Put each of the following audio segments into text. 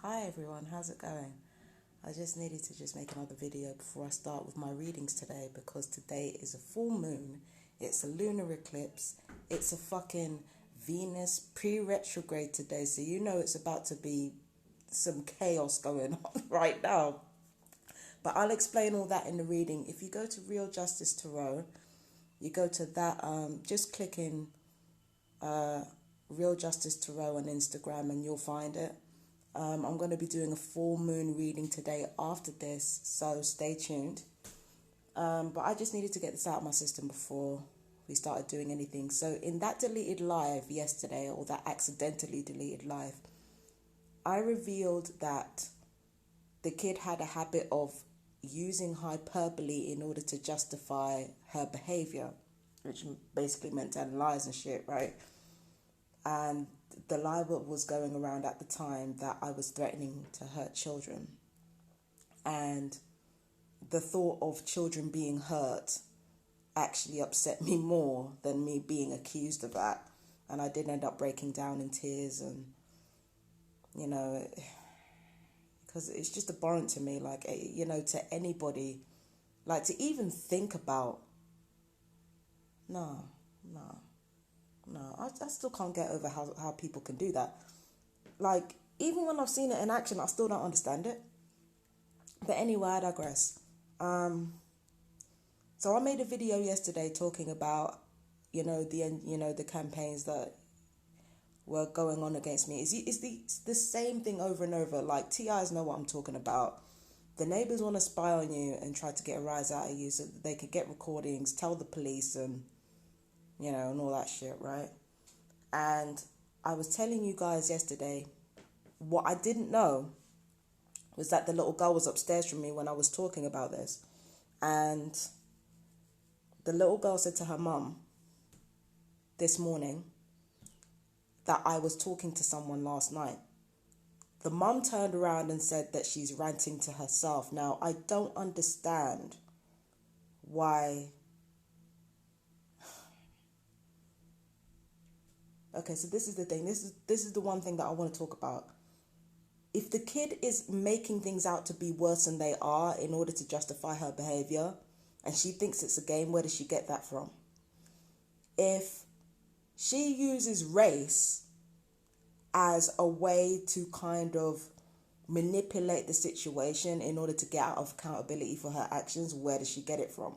Hi everyone, how's it going? I just needed to just make another video before I start with my readings today because today is a full moon, it's a lunar eclipse, it's a fucking Venus pre-retrograde today, so you know it's about to be some chaos going on right now. But I'll explain all that in the reading. If you go to Real Justice Tarot, you go to that, just click in Real Justice Tarot on Instagram and you'll find it. I'm going to be doing a full moon reading today after this, so stay tuned. But I just needed to get this out of my system before we started doing anything. So in that deleted live yesterday, or that accidentally deleted live, I revealed that the kid had a habit of using hyperbole in order to justify her behavior, which basically meant telling lies and shit, right? And the lie was going around at the time that I was threatening to hurt children. And the thought of children being hurt actually upset me more than me being accused of that. And I did end up breaking down in tears and, you know, because it's just abhorrent to me, like, you know, to anybody, like to even think about, no. I still can't get over how people can do that. Like, even when I've seen it in action, I still don't understand it. But anyway, I digress. So I made a video yesterday talking about, the campaigns that were going on against me. It's the same thing over and over. Like, TIs know what I'm talking about. The neighbours want to spy on you and try to get a rise out of you so that they could get recordings, tell the police and all that shit, right? And I was telling you guys yesterday, what I didn't know was that the little girl was upstairs from me when I was talking about this. And the little girl said to her mum this morning that I was talking to someone last night. The mum turned around and said that she's ranting to herself. Now, I don't understand why. Okay, so this is the thing. This is the one thing that I want to talk about. If the kid is making things out to be worse than they are in order to justify her behavior, and she thinks it's a game, where does she get that from? If she uses race as a way to kind of manipulate the situation in order to get out of accountability for her actions, where does she get it from?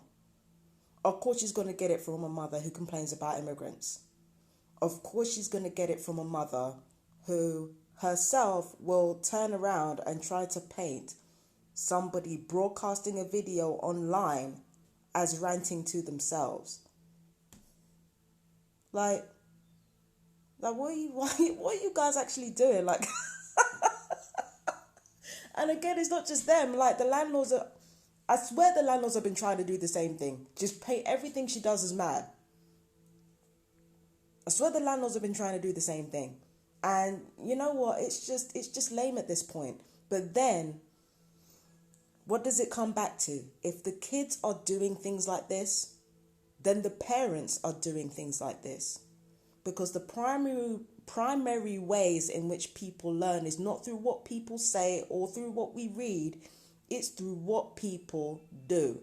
Of course she's going to get it from a mother who complains about immigrants. Of course she's going to get it from a mother who herself will turn around and try to paint somebody broadcasting a video online as ranting to themselves. Like what are you guys actually doing? Like, and again, it's not just them. Like, the landlords are, I swear the landlords have been trying to do the same thing. Just paint everything she does as mad. I swear the landlords have been trying to do the same thing. And you know what? It's just lame at this point. But then, what does it come back to? If the kids are doing things like this, then the parents are doing things like this. Because the primary ways in which people learn is not through what people say or through what we read. It's through what people do.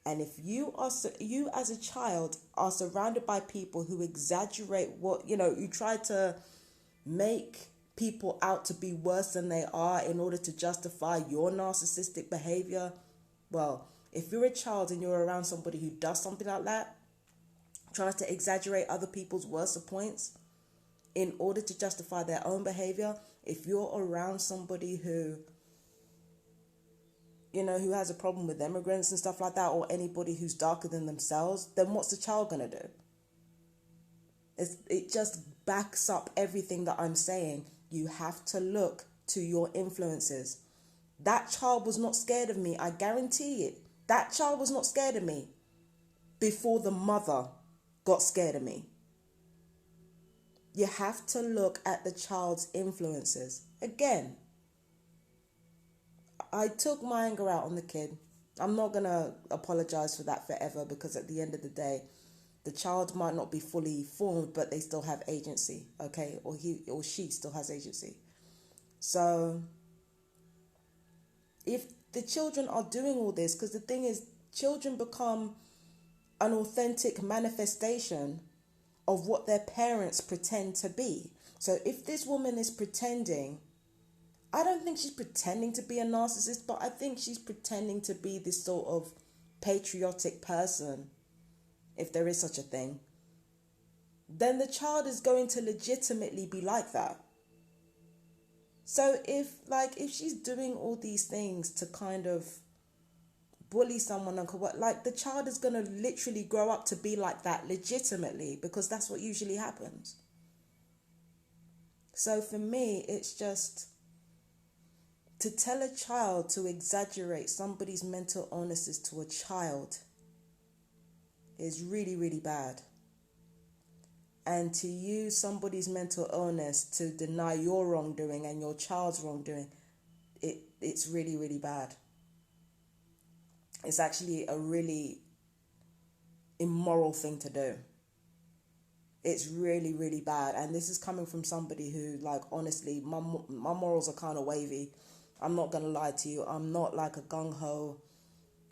And if you as a child are surrounded by people who exaggerate who try to make people out to be worse than they are in order to justify your narcissistic behavior, well, if you're a child and you're around somebody who does something like that, tries to exaggerate other people's worst points in order to justify their own behavior, if you're around somebody who who has a problem with immigrants and stuff like that, or anybody who's darker than themselves, then what's the child going to do? It just backs up everything that I'm saying. You have to look to your influences. That child was not scared of me. I guarantee it. That child was not scared of me before the mother got scared of me. You have to look at the child's influences. Again, I took my anger out on the kid. I'm not going to apologize for that forever, because at the end of the day, the child might not be fully formed, but they still have agency, okay? Or he or she still has agency. So if the children are doing all this, because the thing is, children become an authentic manifestation of what their parents pretend to be. So if this woman is pretending, I don't think she's pretending to be a narcissist, but I think she's pretending to be this sort of patriotic person, if there is such a thing, then the child is going to legitimately be like that. So if she's doing all these things to kind of bully someone, like the child is going to literally grow up to be like that legitimately, because that's what usually happens. So for me, it's just, to tell a child to exaggerate somebody's mental illnesses to a child is really, really bad. And to use somebody's mental illness to deny your wrongdoing and your child's wrongdoing, it's really, really bad. It's actually a really immoral thing to do. It's really, really bad. And this is coming from somebody who, like, honestly, my morals are kind of wavy. I'm not going to lie to you. I'm not like a gung-ho,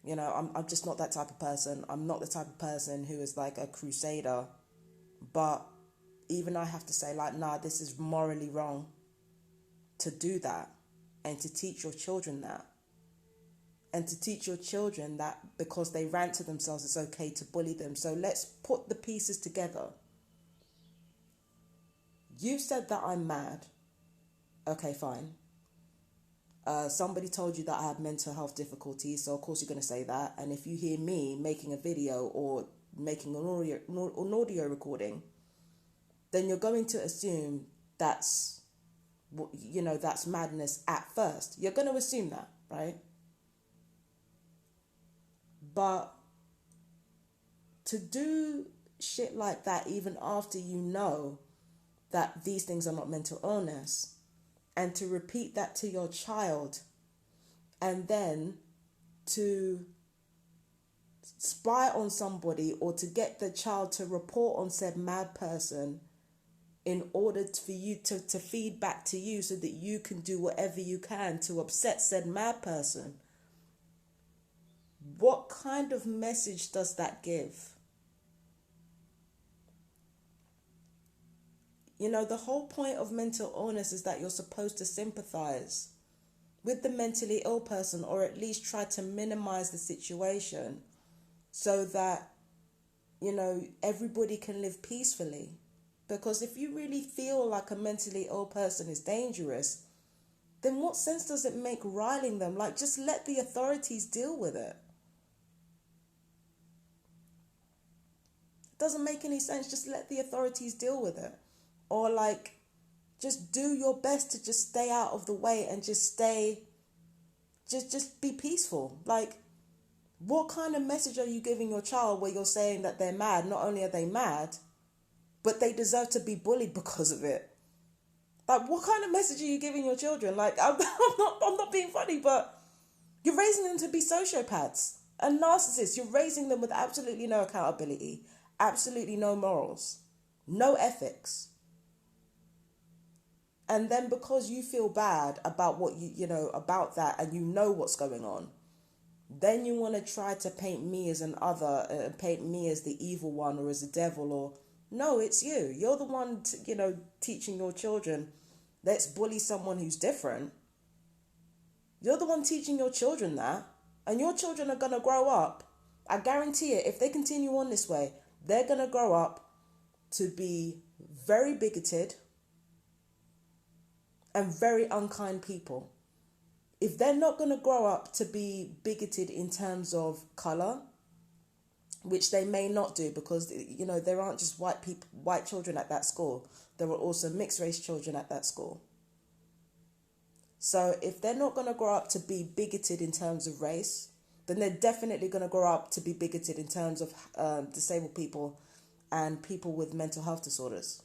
you know, I'm just not that type of person. I'm not the type of person who is like a crusader. But even I have to say, like, nah, this is morally wrong to do that, and to teach your children that. And to teach your children that because they rant to themselves, it's okay to bully them. So let's put the pieces together. You said that I'm mad. Okay, fine. Somebody told you that I have mental health difficulties, so of course you're going to say that. And if you hear me making a video or making an audio recording, then you're going to assume that's, you know, that's madness at first. You're going to assume that, right? But to do shit like that, even after you know that these things are not mental illness, and to repeat that to your child, and then to spy on somebody or to get the child to report on said mad person in order for you to feed back to you so that you can do whatever you can to upset said mad person. What kind of message does that give? You know, the whole point of mental illness is that you're supposed to sympathize with the mentally ill person, or at least try to minimize the situation so that, you know, everybody can live peacefully. Because if you really feel like a mentally ill person is dangerous, then what sense does it make riling them? Like, just let the authorities deal with it. It doesn't make any sense. Just let the authorities deal with it. Or like, just do your best to just stay out of the way and just be peaceful. Like, what kind of message are you giving your child where you're saying that they're mad? Not only are they mad, but they deserve to be bullied because of it. Like, what kind of message are you giving your children? Like, I'm not being funny, but you're raising them to be sociopaths and narcissists. You're raising them with absolutely no accountability, absolutely no morals, no ethics. And then because you feel bad about what you know about that, and you know what's going on, then you want to try to paint me as an other, paint me as the evil one or as the devil. Or no, it's you. You're the one, teaching your children, let's bully someone who's different. You're the one teaching your children that, and your children are going to grow up. I guarantee it. If they continue on this way, they're going to grow up to be very bigoted and very unkind people. If they're not going to grow up to be bigoted in terms of colour, which they may not do, because, there aren't just white children at that school. There are also mixed race children at that school. So if they're not going to grow up to be bigoted in terms of race, then they're definitely going to grow up to be bigoted in terms of disabled people and people with mental health disorders.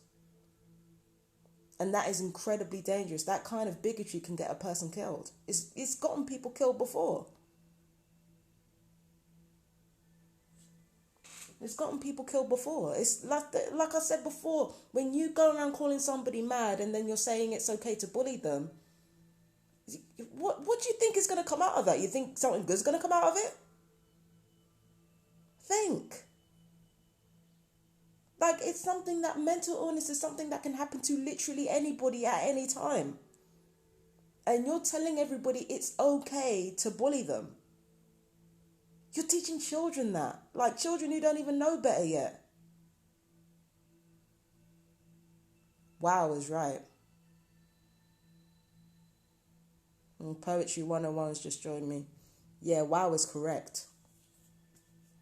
And that is incredibly dangerous. That kind of bigotry can get a person killed. It's gotten people killed before. It's gotten people killed before. It's like I said before, when you go around calling somebody mad and then you're saying it's okay to bully them, What do you think is going to come out of that? You think something good's going to come out of it? Think. Like, it's something that mental illness is something that can happen to literally anybody at any time. And you're telling everybody it's okay to bully them. You're teaching children that. Like, children who don't even know better yet. Wow is right. And Poetry 101's just joined me. Yeah, wow is correct.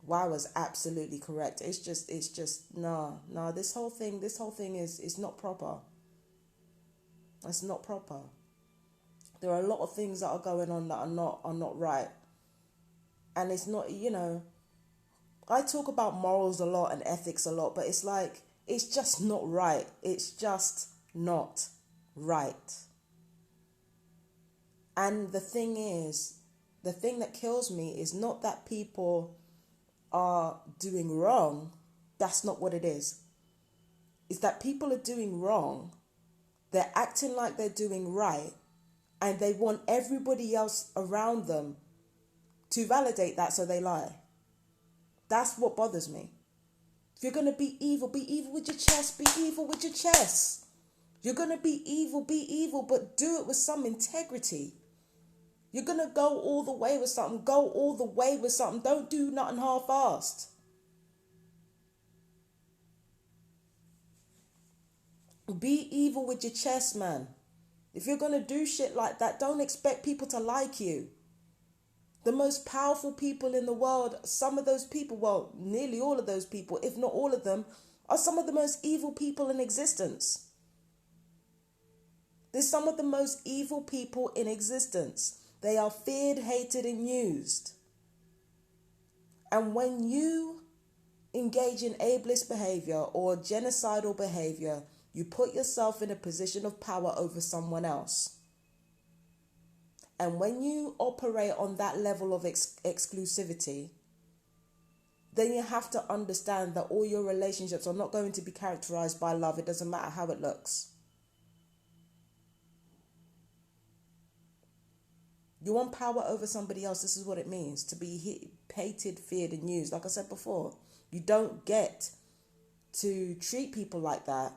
Wow is absolutely correct. It's just, no, this whole thing is not proper. It's not proper. There are a lot of things that are going on that are not right. And it's not, I talk about morals a lot and ethics a lot, but it's like, it's just not right. It's just not right. And the thing that kills me is not that people are doing wrong. That's not what it is. It's that people are doing wrong. They're acting like they're doing right. And they want everybody else around them to validate that, so they lie. That's what bothers me. If you're going to be evil with your chest, be evil with your chest. You're going to be evil, but do it with some integrity. You're going to go all the way with something, Don't do nothing half-assed. Be evil with your chest, man. If you're going to do shit like that, don't expect people to like you. The most powerful people in the world, some of those people, well, nearly all of those people, if not all of them, are some of the most evil people in existence. They're some of the most evil people in existence. They are feared, hated, and used. And when you engage in ableist behavior or genocidal behavior, you put yourself in a position of power over someone else. And when you operate on that level of exclusivity, then you have to understand that all your relationships are not going to be characterized by love. It doesn't matter how it looks. You want power over somebody else, this is what it means. To be hated, feared, and used. Like I said before, you don't get to treat people like that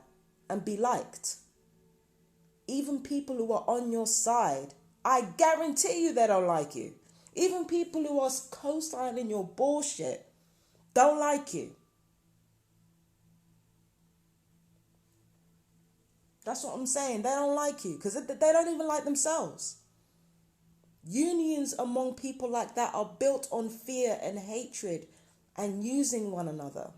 and be liked. Even people who are on your side, I guarantee you they don't like you. Even people who are co-signing your bullshit don't like you. That's what I'm saying. They don't like you because they don't even like themselves. Unions among people like that are built on fear and hatred and using one another.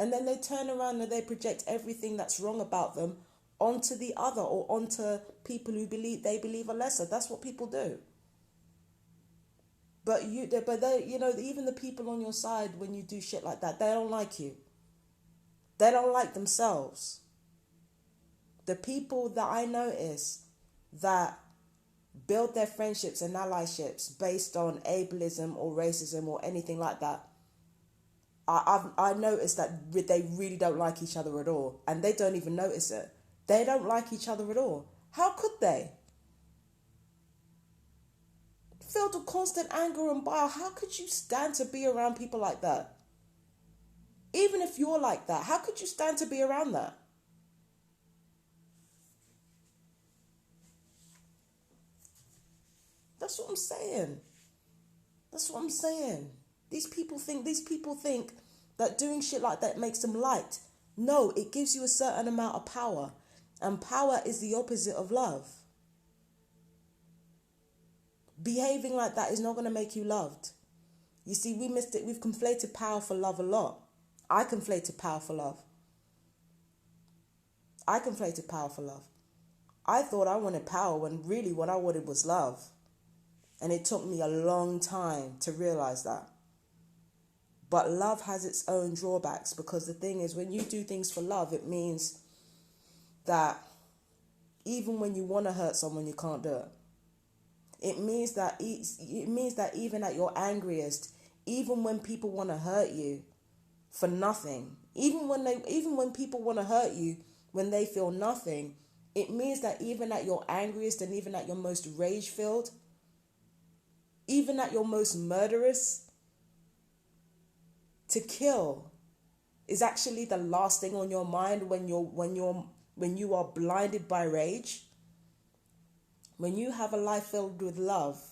And then they turn around and they project everything that's wrong about them onto the other or onto people who they believe are lesser. That's what people do. But even the people on your side, when you do shit like that, they don't like you. They don't like themselves. The people that I notice that build their friendships and allyships based on ableism or racism or anything like that, I noticed that they really don't like each other at all, and they don't even notice it. They don't like each other at all. How could they? Filled with constant anger and bile. How could you stand to be around people like that? Even if you're like that, how could you stand to be around that? That's what I'm saying. That's what I'm saying. These people think that doing shit like that makes them liked. No, it gives you a certain amount of power. And power is the opposite of love. Behaving like that is not going to make you loved. You see, we missed it. We've conflated power for love a lot. I conflated power for love. I thought I wanted power when really what I wanted was love. And it took me a long time to realize that. But love has its own drawbacks, because the thing is, when you do things for love, it means that even when you want to hurt someone, you can't do it. It means that even at your angriest, even when people want to hurt you for nothing, even when people want to hurt you when they feel nothing, it means that even at your angriest and even at your most rage-filled, even at your most murderous, to kill is actually the last thing on your mind when you are blinded by rage. When you have a life filled with love,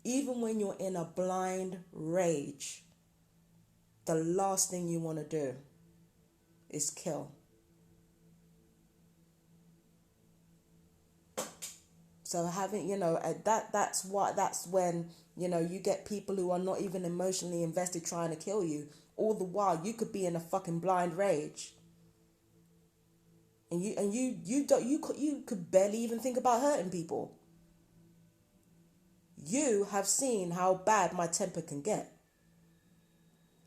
even when you're in a blind rage, the last thing you want to do is kill. So having, that's when, you get people who are not even emotionally invested trying to kill you. All the while you could be in a fucking blind rage. And you could barely even think about hurting people. You have seen how bad my temper can get.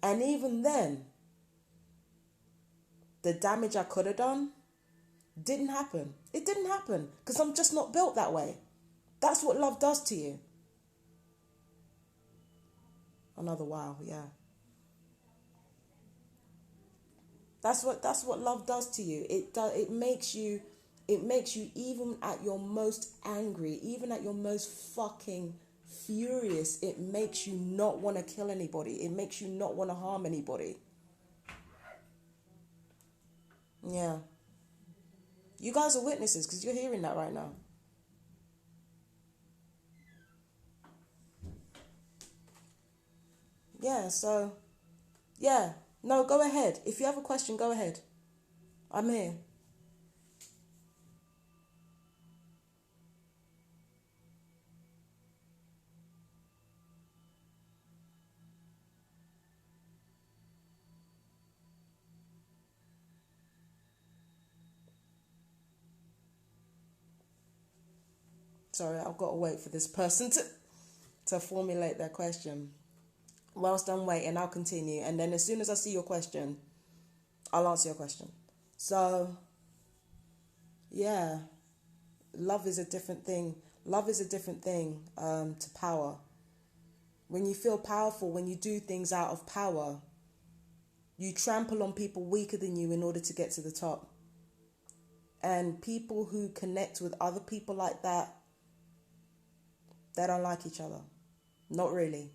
And even then, the damage I could have done didn't happen. It didn't happen because I'm just not built that way. That's what love does to you. Another wow, yeah. That's what love does to you. It makes you even at your most angry, even at your most fucking furious, it makes you not want to kill anybody. It makes you not want to harm anybody. Yeah. You guys are witnesses because you're hearing that right now. Yeah, so, yeah. No, go ahead. If you have a question, go ahead. I'm here. Sorry, I've got to wait for this person to formulate their question. Whilst I'm waiting, I'll continue. And then as soon as I see your question, I'll answer your question. So, yeah, love is a different thing. Love is a different thing to power. When you feel powerful, when you do things out of power, you trample on people weaker than you in order to get to the top. And people who connect with other people like that, they don't like each other. Not really.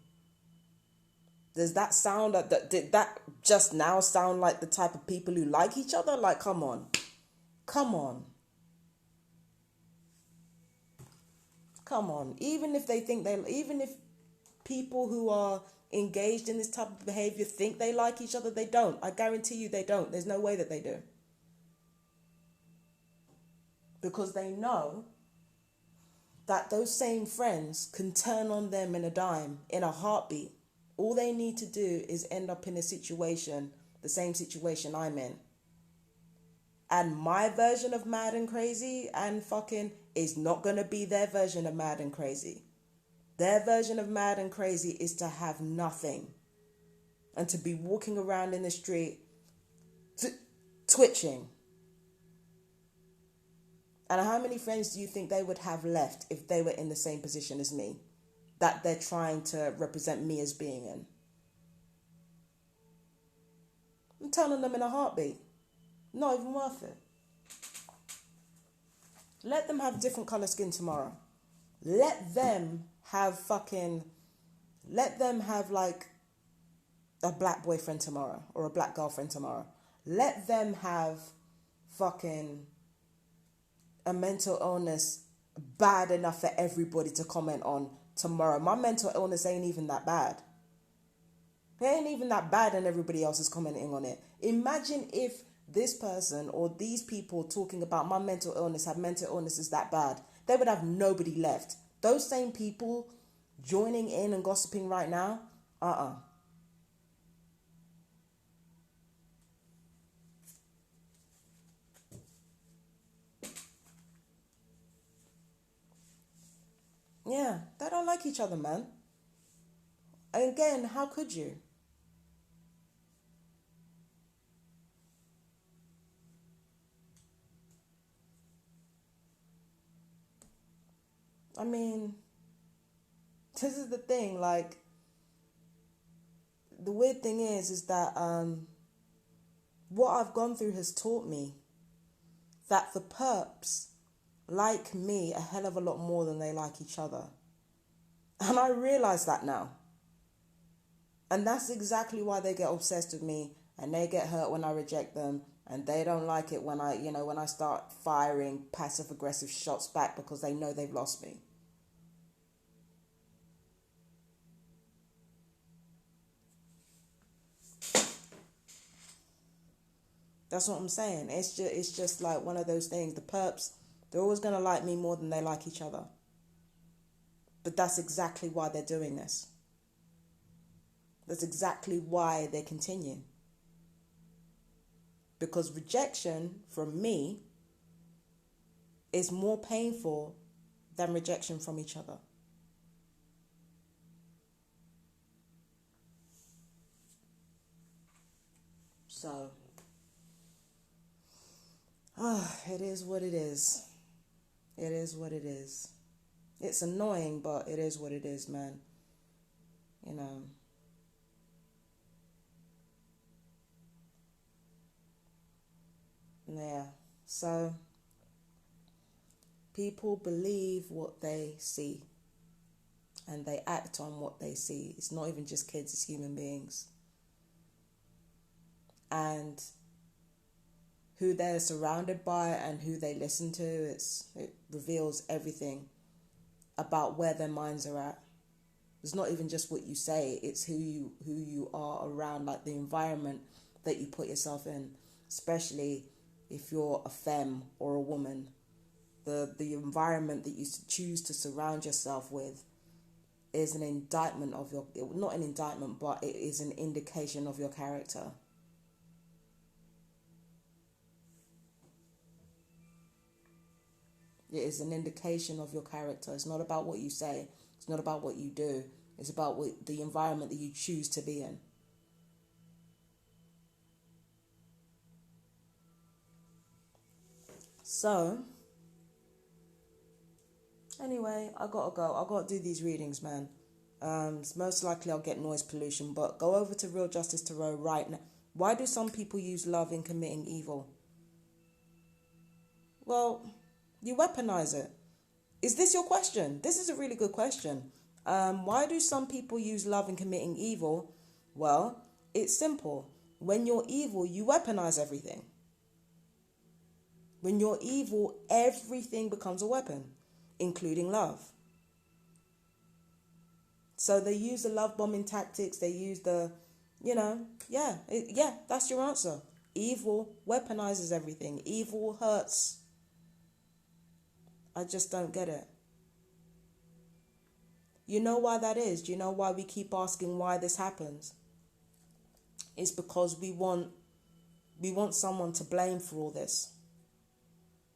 Does that sound did that just now sound like the type of people who like each other? Like, come on. Come on. Come on. Even if people who are engaged in this type of behavior think they like each other, they don't. I guarantee you they don't. There's no way that they do. Because they know that those same friends can turn on them in a dime, in a heartbeat. All they need to do is end up in a situation, the same situation I'm in. And my version of mad and crazy and fucking is not going to be their version of mad and crazy. Their version of mad and crazy is to have nothing. And to be walking around in the street twitching. And how many friends do you think they would have left if they were in the same position as me? That they're trying to represent me as being in. I'm telling them in a heartbeat. Not even worth it. Let them have different colour skin tomorrow. Let them have like a black boyfriend tomorrow or a black girlfriend tomorrow. Let them have fucking a mental illness bad enough for everybody to comment on tomorrow. My mental illness ain't even that bad. It ain't even that bad and everybody else is commenting on it. Imagine if this person or these people talking about my mental illness have mental illnesses that bad. They would have nobody left. Those same people joining in and gossiping right now, Yeah, they don't like each other, man. And again, how could you? I mean, this is the thing, like, the weird thing is that what I've gone through has taught me that the perps like me a hell of a lot more than they like each other. And I realize that now. And that's exactly why they get obsessed with me, and they get hurt when I reject them, and they don't like it when when I start firing passive aggressive shots back, because they know they've lost me. That's what I'm saying. It's just like one of those things. The perps, they're always going to like me more than they like each other. But that's exactly why they're doing this. That's exactly why they continue. Because rejection from me is more painful than rejection from each other. So, it is what it is. It is what it is. It's annoying, but it is what it is, man. You know. Yeah. So, people believe what they see, and they act on what they see. It's not even just kids, it's human beings. And who they're surrounded by and who they listen to, it reveals everything about where their minds are at. It's not even just what you say, it's who you are around, like the environment that you put yourself in, especially if you're a femme or a woman. The environment that you choose to surround yourself with is an indictment of your, not an indictment, but it is an indication of your character. It is an indication of your character. It's not about what you say. It's not about what you do. It's about the environment that you choose to be in. So, anyway, I gotta go. I gotta do these readings, man. It's most likely I'll get noise pollution, but go over to Real Justice Tarot right now. Why do some people use love in committing evil? Well, you weaponize it. Is this your question? This is a really good question. Why do some people use love in committing evil? Well, it's simple. When you're evil, you weaponize everything. When you're evil, everything becomes a weapon, including love. So they use the love bombing tactics. They use the, that's your answer. Evil weaponizes everything. Evil hurts. I just don't get it. You know why that is? Do you know why we keep asking why this happens? It's because we want someone to blame for all this.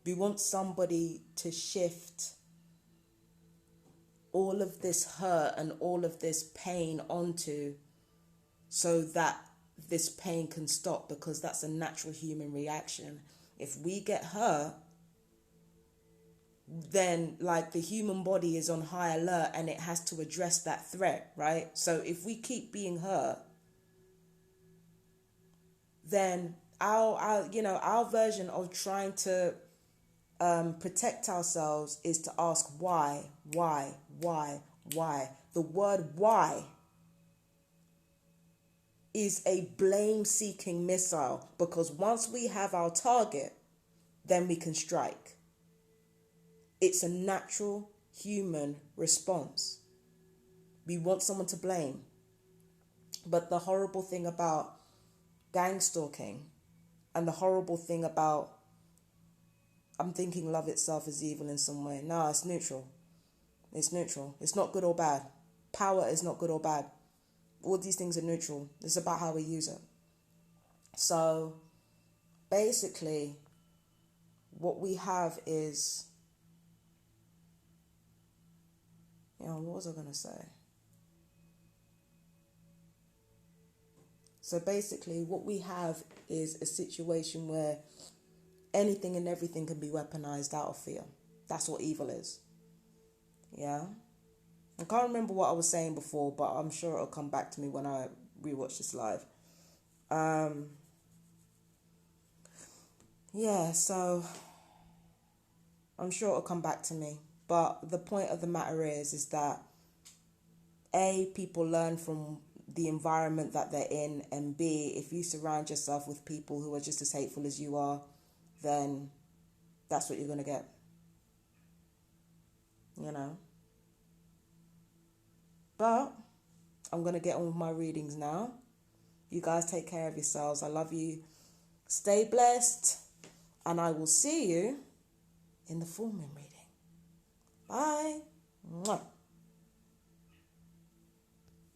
We want somebody to shift all of this hurt and all of this pain onto, so that this pain can stop, because that's a natural human reaction. If we get hurt, then like the human body is on high alert and it has to address that threat, right? So if we keep being hurt, then our version of trying to protect ourselves is to ask why. The word why is a blame-seeking missile, because once we have our target, then we can strike. It's a natural human response. We want someone to blame. But the horrible thing about gang stalking, and the horrible thing about, I'm thinking love itself is evil in some way. No, it's neutral. It's neutral. It's not good or bad. Power is not good or bad. All these things are neutral. It's about how we use it. So basically, what we have is, what was I going to say? So basically, what we have is a situation where anything and everything can be weaponized out of fear. That's what evil is. Yeah? I can't remember what I was saying before, but I'm sure it'll come back to me when I rewatch this live. So I'm sure it'll come back to me. But the point of the matter is that A, people learn from the environment that they're in, and B, if you surround yourself with people who are just as hateful as you are, then that's what you're going to get. You know? But I'm going to get on with my readings now. You guys take care of yourselves. I love you. Stay blessed. And I will see you in the full moon reading. Bye. Mwah.